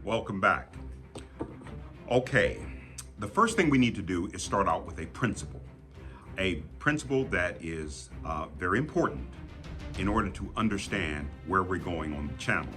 Welcome back. Okay, the first thing we need to do is start out with a principle that is very important in order to understand where we're going on the channel.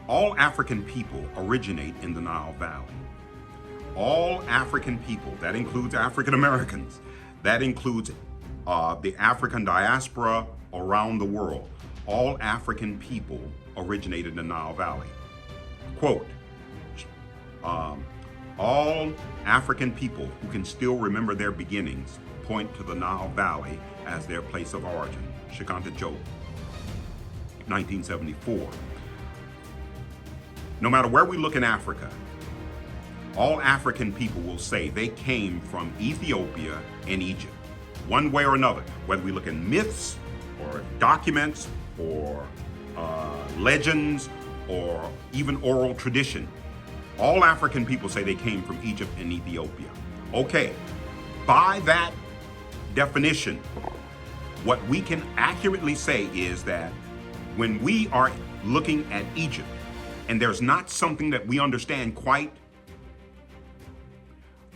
All African people originate in the Nile Valley. All African people, that includes African Americans, that includes the African diaspora around the world. All African people originated in the Nile Valley. Quote, all African people who can still remember their beginnings point to the Nile Valley as their place of origin. Shakanta Joe, 1974. No matter where we look in Africa, all African people will say they came from Ethiopia and Egypt, one way or another, whether we look in myths or documents or legends or even oral tradition. All African people say they came from Egypt and Ethiopia. Okay, by that definition, what we can accurately say is that when we are looking at Egypt and there's not something that we understand quite,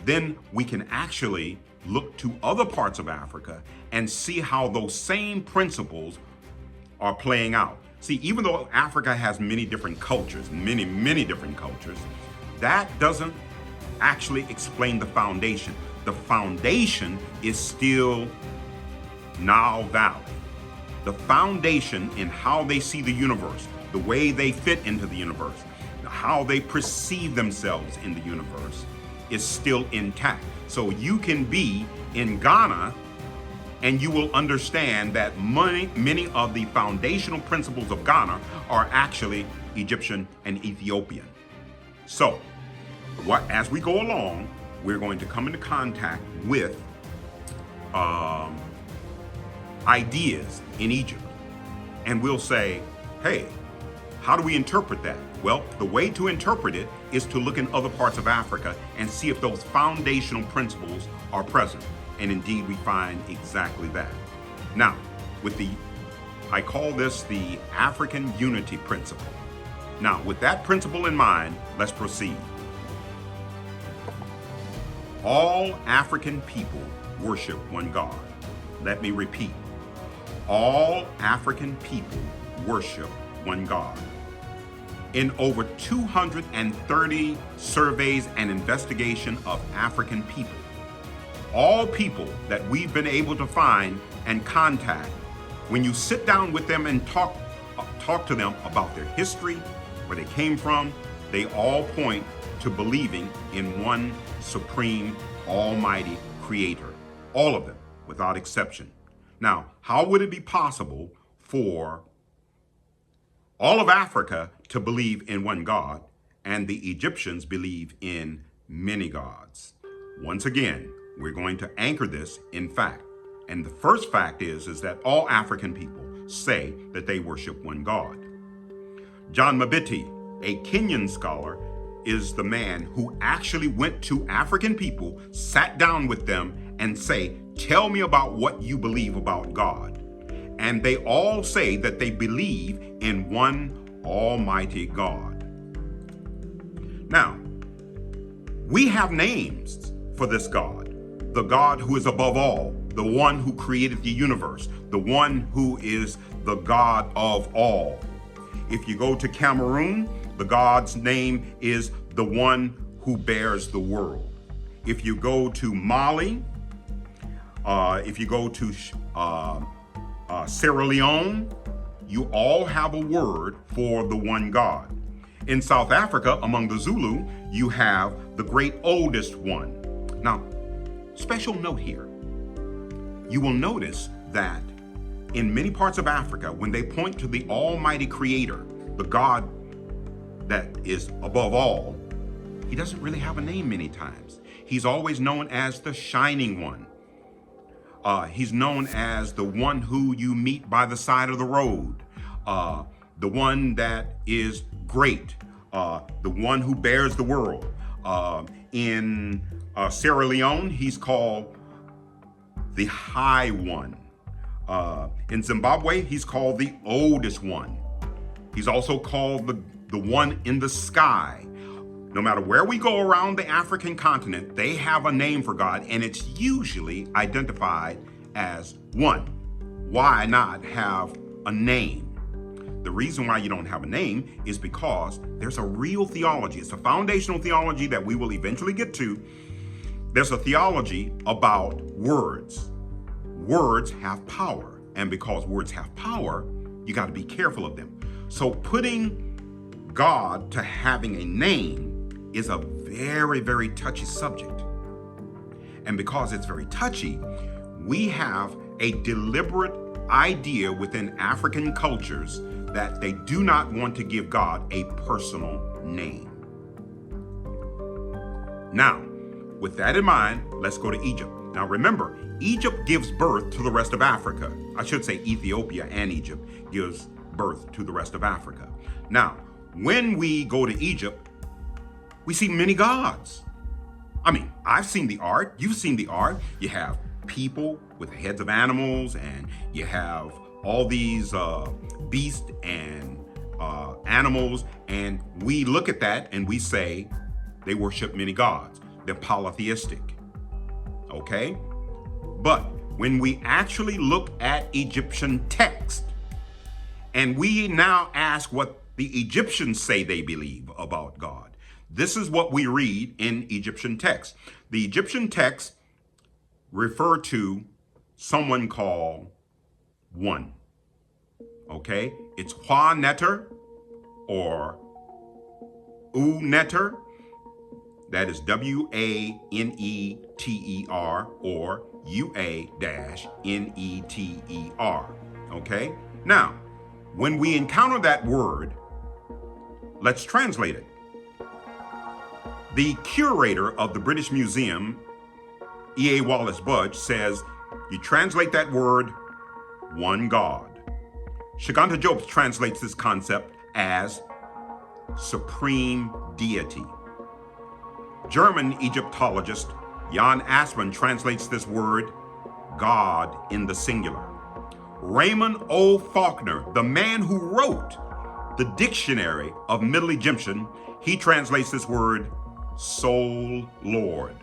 then we can actually look to other parts of Africa and see how those same principles are playing out. See, even though Africa has many different cultures, many different cultures, that doesn't actually explain the foundation. The foundation is still Nile Valley. The foundation in how they see the universe, the way they fit into the universe, how they perceive themselves in the universe is still intact. So you can be in Ghana and you will understand that many of the foundational principles of Ghana are actually Egyptian and Ethiopian. So, as we go along, we're going to come into contact with ideas in Egypt. And we'll say, hey, how do we interpret that? Well, the way to interpret it is to look in other parts of Africa and see if those foundational principles are present. And indeed, we find exactly that. Now, I call this the African unity principle. Now, with that principle in mind, let's proceed. All African people worship one God. Let me repeat. All African people worship one God. In over 230 surveys and investigation of African people, all people that we've been able to find and contact, when you sit down with them and talk to them about their history, where they came from, they all point to believing in one supreme, almighty creator. All of them, without exception. Now, how would it be possible for all of Africa to believe in one God and the Egyptians believe in many gods? Once again, we're going to anchor this in fact. And the first fact is that all African people say that they worship one God. John Mbiti, a Kenyan scholar, is the man who actually went to African people, sat down with them and say, tell me about what you believe about God. And they all say that they believe in one almighty God. Now, we have names for this God. The God who is above all, the one who created the universe, the one who is the God of all. If you go to Cameroon, the God's name is the one who bears the world. If you go to Mali, if you go to Sierra Leone, you all have a word for the one God. In South Africa, among the Zulu, you have the great oldest one. Now, special note here, you will notice that in many parts of Africa, when they point to the almighty creator, the God that is above all, he doesn't really have a name many times. He's always known as the shining one. He's known as the one who you meet by the side of the road, the one that is great, the one who bears the world. In Sierra Leone, he's called the High One. In Zimbabwe, he's called the Oldest One. He's also called the one in the sky. No matter where we go around the African continent, they have a name for God, and it's usually identified as one. Why not have a name? The reason why you don't have a name is because there's a real theology. It's a foundational theology that we will eventually get to. There's a theology about words. Words have power, and because words have power, you got to be careful of them. So putting God to having a name is a very, very touchy subject. And because it's very touchy, we have a deliberate idea within African cultures that they do not want to give God a personal name. Now, with that in mind, let's go to Egypt. Now remember, Egypt gives birth to the rest of Africa. I should say Ethiopia and Egypt gives birth to the rest of Africa. Now, when we go to Egypt, we see many gods. I mean, I've seen the art. You've seen the art. You have people with the heads of animals, and you have all these beasts and animals, and we look at that and we say they worship many gods. They're polytheistic, okay? But when we actually look at Egyptian text, and we now ask what the Egyptians say they believe about God, this is what we read in Egyptian text. The Egyptian texts refer to someone called one. Okay? It's Akhenaten or Uneter. That is Waneter or Ua-Neter. Okay? Now, when we encounter that word, let's translate it. The curator of the British Museum, E.A. Wallace Budge, says you translate that word, one God. Shiganta Jobs translates this concept as supreme deity. German Egyptologist Jan Assmann translates this word, God in the singular. Raymond O. Faulkner, the man who wrote the Dictionary of Middle Egyptian, he translates this word, Soul Lord.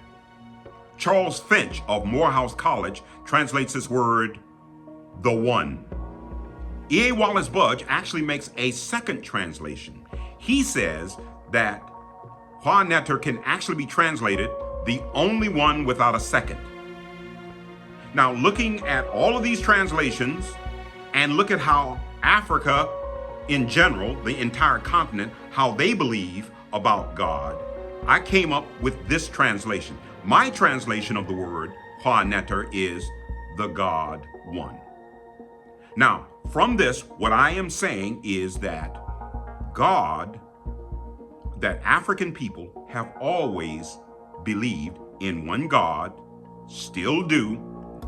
Charles Finch of Morehouse College translates this word, the One. E.A. Wallace Budge actually makes a second translation. He says that Akhenaten can actually be translated the only one without a second. Now, looking at all of these translations and look at how Africa in general, the entire continent, how they believe about God, I came up with this translation. My translation of the word Akhenaten is the God One. Now, from this, what I am saying is that God, that African people have always believed in one God, still do,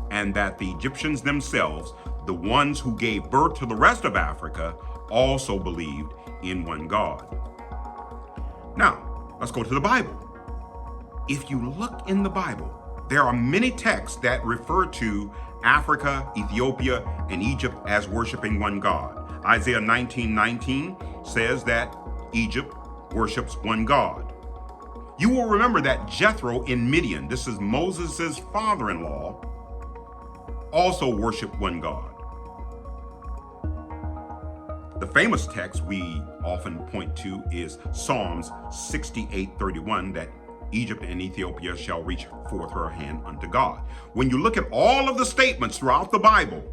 and that the Egyptians themselves, the ones who gave birth to the rest of Africa, also believed in one God. Now, let's go to the Bible. If you look in the Bible, there are many texts that refer to Africa, Ethiopia, and Egypt as worshiping one God. Isaiah 19:19 says that Egypt worships one God. You will remember that Jethro in Midian, this is Moses' father-in-law, also worshiped one God. The famous text we often point to is Psalms 68:31, that Egypt and Ethiopia shall reach forth her hand unto God. When you look at all of the statements throughout the Bible,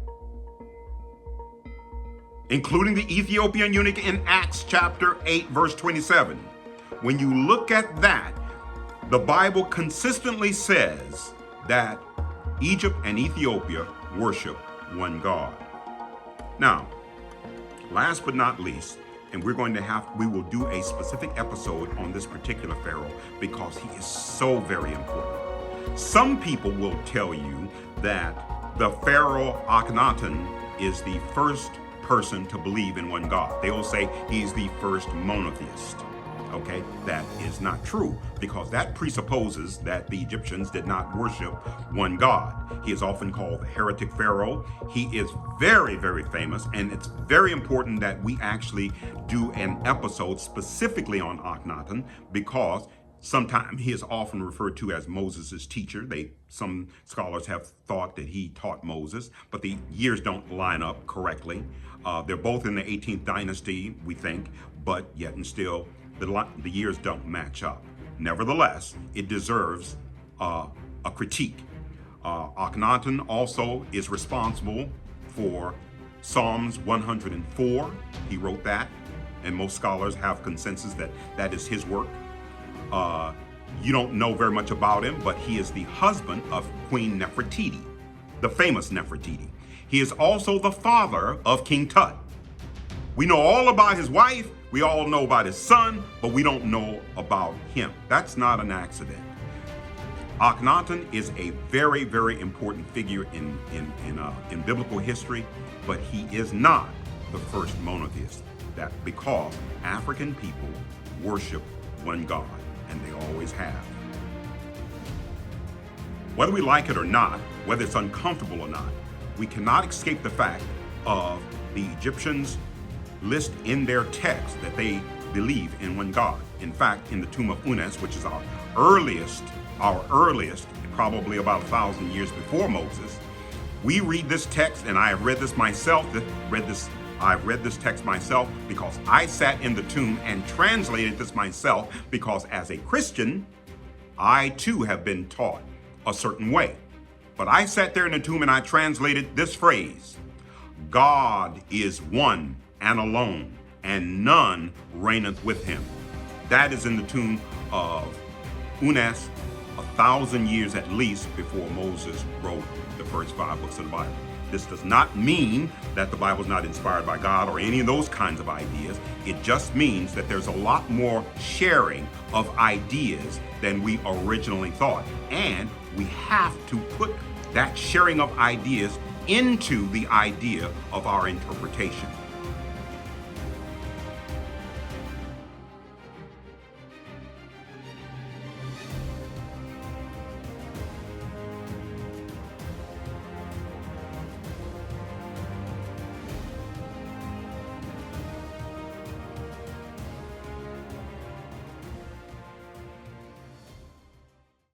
including the Ethiopian eunuch in Acts chapter 8, verse 27, when you look at that, the Bible consistently says that Egypt and Ethiopia worship one God. Now, last but not least, and we will do a specific episode on this particular Pharaoh because he is so very important. Some people will tell you that the Pharaoh Akhenaten is the first person to believe in one God. They will say he's the first monotheist. Okay, that is not true, because that presupposes that the Egyptians did not worship one God. He is often called the heretic Pharaoh. He is very, very famous, and it's very important that we actually do an episode specifically on Akhenaten, because sometimes he is often referred to as Moses' teacher. Some scholars have thought that he taught Moses, but the years don't line up correctly. They're both in the 18th dynasty, we think, but yet and still the years don't match up. Nevertheless, it deserves a critique. Akhenaten also is responsible for Psalms 104. He wrote that, and most scholars have consensus that that is his work. You don't know very much about him, but he is the husband of Queen Nefertiti, the famous Nefertiti. He is also the father of King Tut. We know all about his wife, we all know about his son, but we don't know about him. That's not an accident. Akhenaten is a very, very important figure in biblical history, but he is not the first monotheist. That because African people worship one God, and they always have. Whether we like it or not, whether it's uncomfortable or not, we cannot escape the fact of the Egyptians list in their text that they believe in one God. In fact, in the tomb of Unas, which is our earliest, probably about 1,000 years before Moses, we read this text, and I have read this myself. I've read this text myself because I sat in the tomb and translated this myself, because as a Christian, I too have been taught a certain way. But I sat there in the tomb and I translated this phrase: God is one and alone, and none reigneth with him. That is in the tomb of Unas, 1,000 years at least before Moses wrote the first 5 books of the Bible. This does not mean that the Bible is not inspired by God or any of those kinds of ideas. It just means that there's a lot more sharing of ideas than we originally thought. And we have to put that sharing of ideas into the idea of our interpretation.